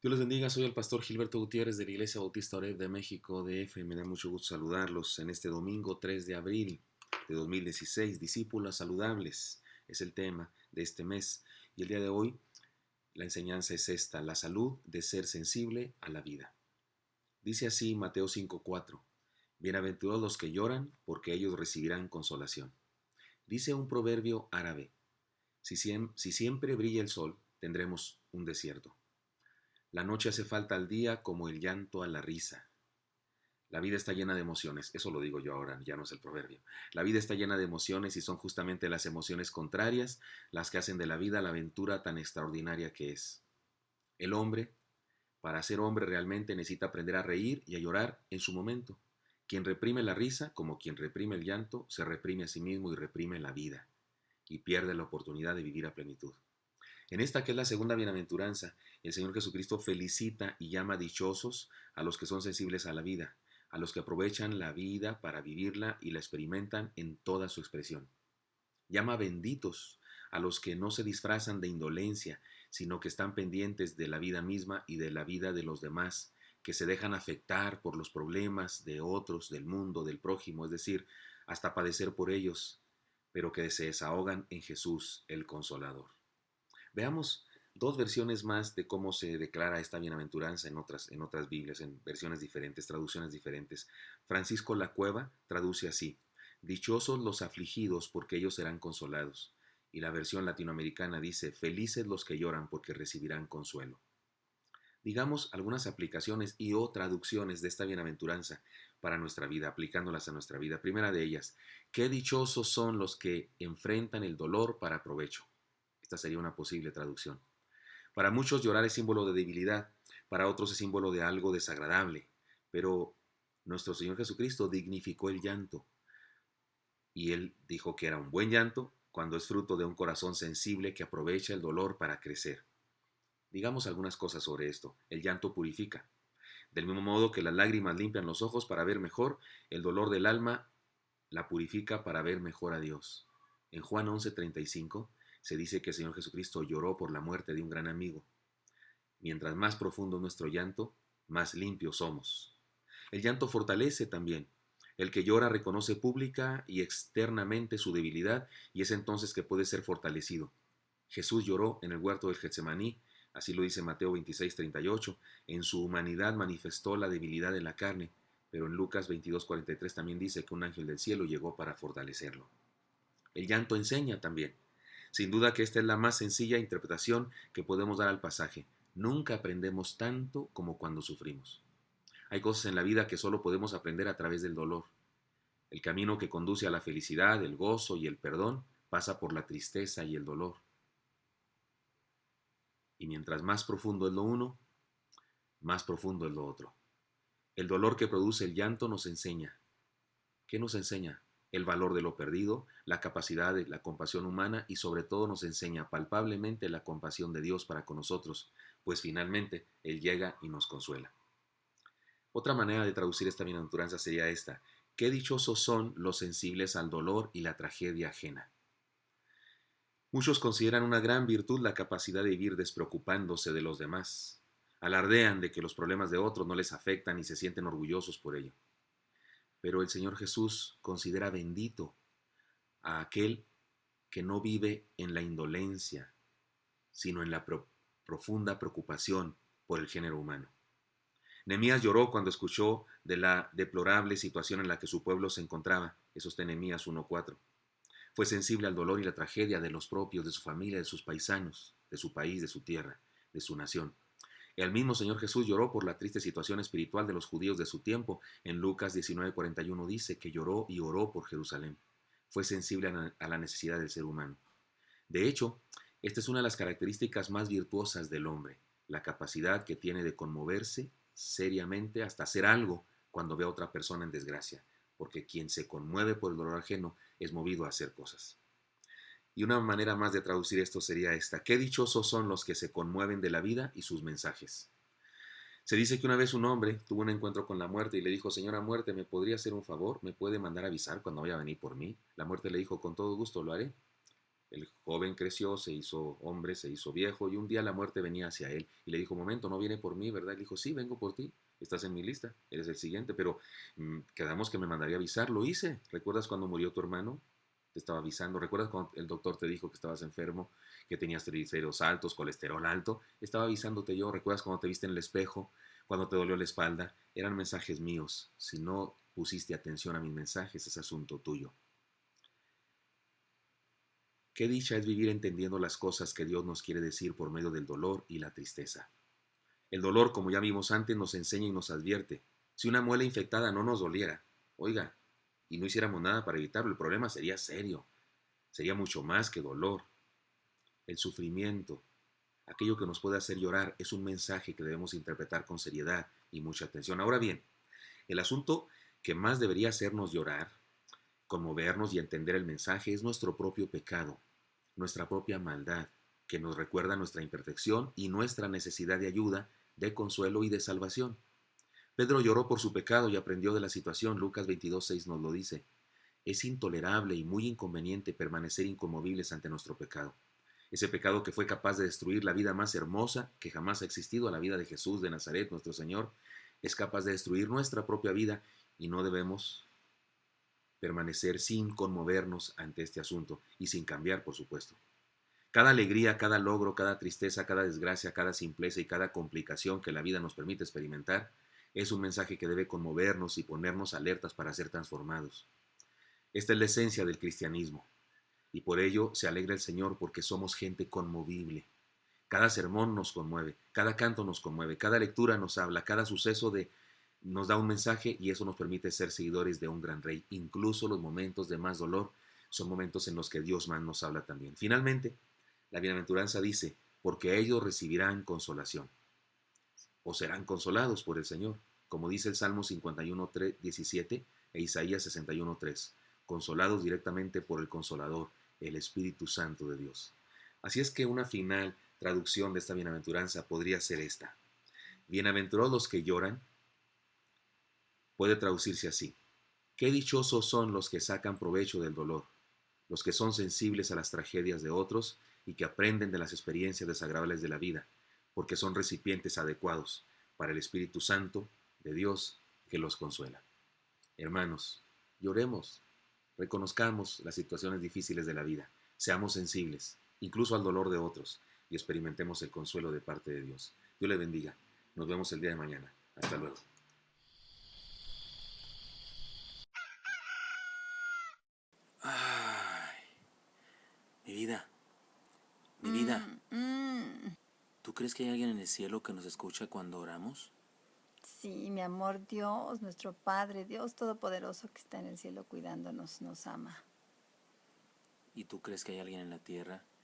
Dios les bendiga, soy el pastor Gilberto Gutiérrez de la Iglesia Bautista Oreb de México, DF. Me da mucho gusto saludarlos en este domingo 3 de abril de 2016. Discípulas saludables es el tema de este mes. Y el día de hoy la enseñanza es esta: la salud de ser sensible a la vida. Dice así Mateo 5:4: Bienaventurados los que lloran, porque ellos recibirán consolación. Dice un proverbio árabe: si siempre brilla el sol, tendremos un desierto. La noche hace falta al día como el llanto a la risa. La vida está llena de emociones, eso lo digo yo ahora, ya no es el proverbio. La vida está llena de emociones y son justamente las emociones contrarias las que hacen de la vida la aventura tan extraordinaria que es. El hombre, para ser hombre realmente necesita aprender a reír y a llorar en su momento. Quien reprime la risa, como quien reprime el llanto, se reprime a sí mismo y reprime la vida, y pierde la oportunidad de vivir a plenitud. En esta que es la segunda bienaventuranza, el Señor Jesucristo felicita y llama dichosos a los que son sensibles a la vida, a los que aprovechan la vida para vivirla y la experimentan en toda su expresión. Llama benditos a los que no se disfrazan de indolencia, sino que están pendientes de la vida misma y de la vida de los demás, que se dejan afectar por los problemas de otros, del mundo, del prójimo, es decir, hasta padecer por ellos, pero que se desahogan en Jesús, el Consolador. Veamos dos versiones más de cómo se declara esta bienaventuranza en otras Biblias, en versiones diferentes, traducciones diferentes. Francisco Lacueva traduce así: dichosos los afligidos, porque ellos serán consolados. Y la versión latinoamericana dice: felices los que lloran, porque recibirán consuelo. Digamos algunas aplicaciones y o traducciones de esta bienaventuranza para nuestra vida, aplicándolas a nuestra vida. Primera de ellas: qué dichosos son los que enfrentan el dolor para provecho. Esta sería una posible traducción. Para muchos llorar es símbolo de debilidad, para otros es símbolo de algo desagradable, pero nuestro Señor Jesucristo dignificó el llanto y Él dijo que era un buen llanto cuando es fruto de un corazón sensible que aprovecha el dolor para crecer. Digamos algunas cosas sobre esto. El llanto purifica. Del mismo modo que las lágrimas limpian los ojos para ver mejor, el dolor del alma la purifica para ver mejor a Dios. En Juan 11:35 se dice que el Señor Jesucristo lloró por la muerte de un gran amigo. Mientras más profundo nuestro llanto, más limpios somos. El llanto fortalece también. El que llora reconoce pública y externamente su debilidad y es entonces que puede ser fortalecido. Jesús lloró en el huerto del Getsemaní, así lo dice Mateo 26:38. En su humanidad manifestó la debilidad de la carne, pero en Lucas 22:43 también dice que un ángel del cielo llegó para fortalecerlo. El llanto enseña también. Sin duda que esta es la más sencilla interpretación que podemos dar al pasaje. Nunca aprendemos tanto como cuando sufrimos. Hay cosas en la vida que solo podemos aprender a través del dolor. El camino que conduce a la felicidad, el gozo y el perdón pasa por la tristeza y el dolor. Y mientras más profundo es lo uno, más profundo es lo otro. El dolor que produce el llanto nos enseña. ¿Qué nos enseña? El valor de lo perdido, la capacidad de la compasión humana y sobre todo nos enseña palpablemente la compasión de Dios para con nosotros, pues finalmente Él llega y nos consuela. Otra manera de traducir esta bienaventuranza sería esta: qué dichosos son los sensibles al dolor y la tragedia ajena. Muchos consideran una gran virtud la capacidad de vivir despreocupándose de los demás. Alardean de que los problemas de otros no les afectan y se sienten orgullosos por ello. Pero el Señor Jesús considera bendito a aquel que no vive en la indolencia, sino en la profunda preocupación por el género humano. Nehemías lloró cuando escuchó de la deplorable situación en la que su pueblo se encontraba. Eso está en Nehemías 1:4. Fue sensible al dolor y la tragedia de los propios, de su familia, de sus paisanos, de su país, de su tierra, de su nación. El mismo Señor Jesús lloró por la triste situación espiritual de los judíos de su tiempo. En Lucas 19:41 dice que lloró y oró por Jerusalén. Fue sensible a la necesidad del ser humano. De hecho, esta es una de las características más virtuosas del hombre, la capacidad que tiene de conmoverse seriamente hasta hacer algo cuando ve a otra persona en desgracia, porque quien se conmueve por el dolor ajeno es movido a hacer cosas. Y una manera más de traducir esto sería esta: qué dichosos son los que se conmueven de la vida y sus mensajes. Se dice que una vez un hombre tuvo un encuentro con la muerte y le dijo: señora muerte, ¿me podría hacer un favor? ¿Me puede mandar a avisar cuando vaya a venir por mí? La muerte le dijo: con todo gusto lo haré. El joven creció, se hizo hombre, se hizo viejo y un día la muerte venía hacia él y le dijo, momento, no viene por mí, ¿verdad? Le dijo, sí, vengo por ti, estás en mi lista, eres el siguiente, pero quedamos que me mandaría avisar, lo hice. ¿Recuerdas cuando murió tu hermano? Te estaba avisando. ¿Recuerdas cuando el doctor te dijo que estabas enfermo, que tenías triglicéridos altos, colesterol alto? Estaba avisándote yo. ¿Recuerdas cuando te viste en el espejo, cuando te dolió la espalda? Eran mensajes míos. Si no pusiste atención a mis mensajes, es asunto tuyo. Qué dicha es vivir entendiendo las cosas que Dios nos quiere decir por medio del dolor y la tristeza. El dolor, como ya vimos antes, nos enseña y nos advierte. Si una muela infectada no nos doliera, oiga, y no hiciéramos nada para evitarlo, el problema sería serio, sería mucho más que dolor. El sufrimiento, aquello que nos puede hacer llorar, es un mensaje que debemos interpretar con seriedad y mucha atención. Ahora bien, el asunto que más debería hacernos llorar, conmovernos y entender el mensaje es nuestro propio pecado, nuestra propia maldad, que nos recuerda nuestra imperfección y nuestra necesidad de ayuda, de consuelo y de salvación. Pedro lloró por su pecado y aprendió de la situación. Lucas 22:6 nos lo dice. Es intolerable y muy inconveniente permanecer inconmovibles ante nuestro pecado. Ese pecado que fue capaz de destruir la vida más hermosa que jamás ha existido, la vida de Jesús de Nazaret, nuestro Señor, es capaz de destruir nuestra propia vida y no debemos permanecer sin conmovernos ante este asunto y sin cambiar, por supuesto. Cada alegría, cada logro, cada tristeza, cada desgracia, cada simpleza y cada complicación que la vida nos permite experimentar es un mensaje que debe conmovernos y ponernos alertas para ser transformados. Esta es la esencia del cristianismo y por ello se alegra el Señor porque somos gente conmovible. Cada sermón nos conmueve, cada canto nos conmueve, cada lectura nos habla, cada suceso nos da un mensaje y eso nos permite ser seguidores de un gran rey. Incluso los momentos de más dolor son momentos en los que Dios más nos habla también. Finalmente, la bienaventuranza dice, porque ellos recibirán consolación o serán consolados por el Señor, como dice el Salmo 51:17 e Isaías 61:3, consolados directamente por el Consolador, el Espíritu Santo de Dios. Así es que una final traducción de esta bienaventuranza podría ser esta. Bienaventurados los que lloran, puede traducirse así. Qué dichosos son los que sacan provecho del dolor, los que son sensibles a las tragedias de otros y que aprenden de las experiencias desagradables de la vida, porque son recipientes adecuados para el Espíritu Santo de Dios que los consuela. Hermanos, lloremos, reconozcamos las situaciones difíciles de la vida, seamos sensibles, incluso al dolor de otros, y experimentemos el consuelo de parte de Dios. Dios le bendiga. Nos vemos el día de mañana. Hasta luego. Ay, mi vida, mi vida. ¿Tú crees que hay alguien en el cielo que nos escucha cuando oramos? Sí, mi amor, Dios, nuestro Padre, Dios Todopoderoso que está en el cielo cuidándonos, nos ama. ¿Y tú crees que hay alguien en la tierra